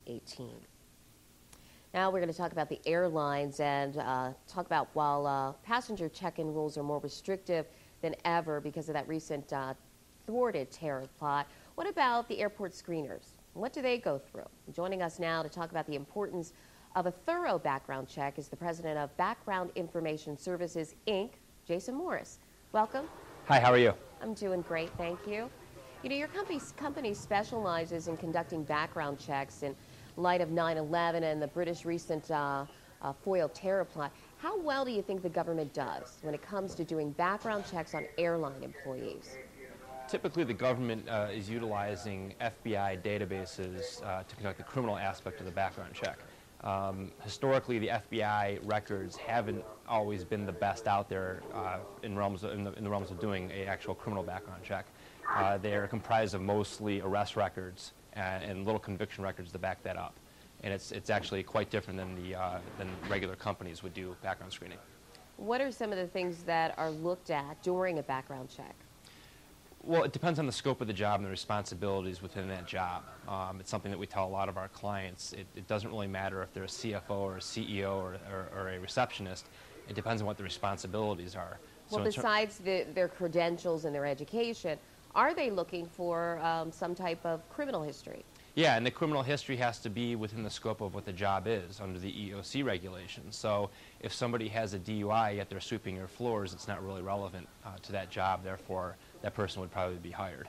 2018. Now we're going to talk about the airlines and talk about while passenger check-in rules are more restrictive than ever because of that recent thwarted tariff plot, what about the airport screeners? What do they go through? Joining us now to talk about the importance of a thorough background check is the president of Background Information Services, Inc., Jason Morris. Welcome. Hi, how are you? I'm doing great, thank you. You know, your company specializes in conducting background checks in light of 9/11 and the British recent foil terror plot. How well do you think the government does when it comes to doing background checks on airline employees? Typically, the government is utilizing FBI databases to conduct the criminal aspect of the background check. Historically, the FBI records haven't always been the best out there in the realms of doing an actual criminal background check. They are comprised of mostly arrest records and little conviction records to back that up. And it's actually quite different than regular companies would do background screening. What are some of the things that are looked at during a background check? Well, it depends on the scope of the job and the responsibilities within that job. It's something that we tell a lot of our clients. It doesn't really matter if they're a CFO or a CEO or a receptionist. It depends on what the responsibilities are. Well, so besides their credentials and their education, are they looking for some type of criminal history? Yeah, and the criminal history has to be within the scope of what the job is under the EEOC regulations. So if somebody has a DUI yet they're sweeping your floors, it's not really relevant to that job. Therefore, that person would probably be hired.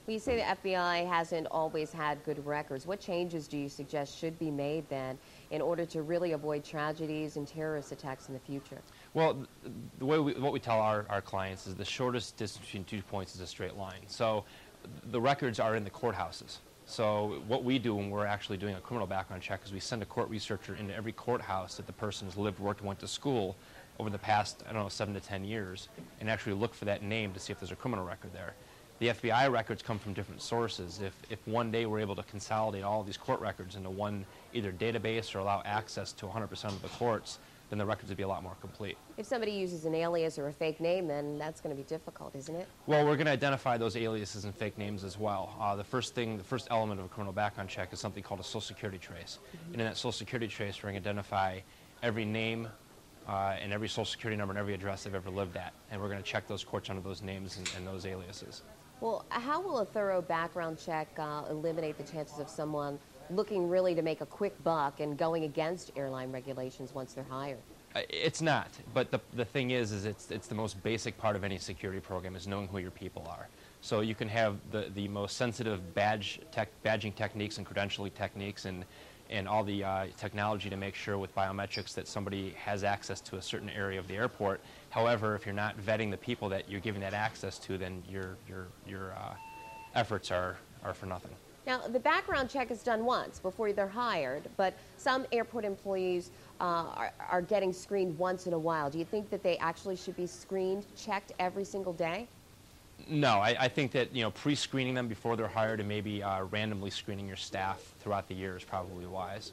Well, you say the FBI hasn't always had good records. What changes do you suggest should be made then in order to really avoid tragedies and terrorist attacks in the future? Well, what we tell our clients is the shortest distance between 2 points is a straight line. So the records are in the courthouses. So what we do when we're actually doing a criminal background check is we send a court researcher into every courthouse that the person has lived, worked, and went to school over the past, 7 to 10 years, and actually look for that name to see if there's a criminal record there. The FBI records come from different sources. If one day we're able to consolidate all of these court records into one either database or allow access to 100% of the courts, then the records would be a lot more complete. If somebody uses an alias or a fake name, then that's going to be difficult, isn't it? Well, we're going to identify those aliases and fake names as well. The first element of a criminal background check is something called a Social Security trace. And in that Social Security trace, we're going to identify every name and every Social Security number and every address they've ever lived at. And we're going to check those courts under those names and those aliases. Well, how will a thorough background check eliminate the chances of someone looking really to make a quick buck and going against airline regulations once they're hired? It's not, but the thing is it's the most basic part of any security program is knowing who your people are. So you can have the most sensitive badging techniques and credentialing techniques and all the technology to make sure with biometrics that somebody has access to a certain area of the airport. However, if you're not vetting the people that you're giving that access to, then your efforts are for nothing. Now, the background check is done once before they're hired, but some airport employees are getting screened once in a while. Do you think that they actually should be screened, checked every single day? No, I think that pre-screening them before they're hired and maybe randomly screening your staff throughout the year is probably wise.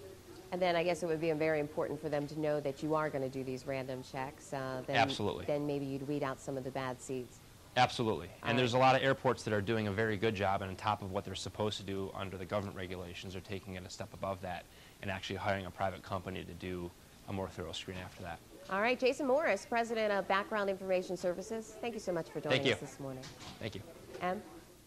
And then I guess it would be very important for them to know that you are going to do these random checks. Absolutely. Then maybe you'd weed out some of the bad seeds. Absolutely. And there's a lot of airports that are doing a very good job, and on top of what they're supposed to do under the government regulations, are taking it a step above that and actually hiring a private company to do a more thorough screen after that. All right, Jason Morris, president of Background Information Services. Thank you so much for joining us this morning. Thank you. Em?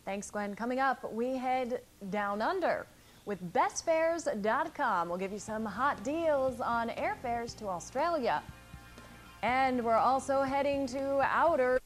Thanks, Gwen. Coming up, we head down under with bestfares.com. We'll give you some hot deals on airfares to Australia. And we're also heading to outer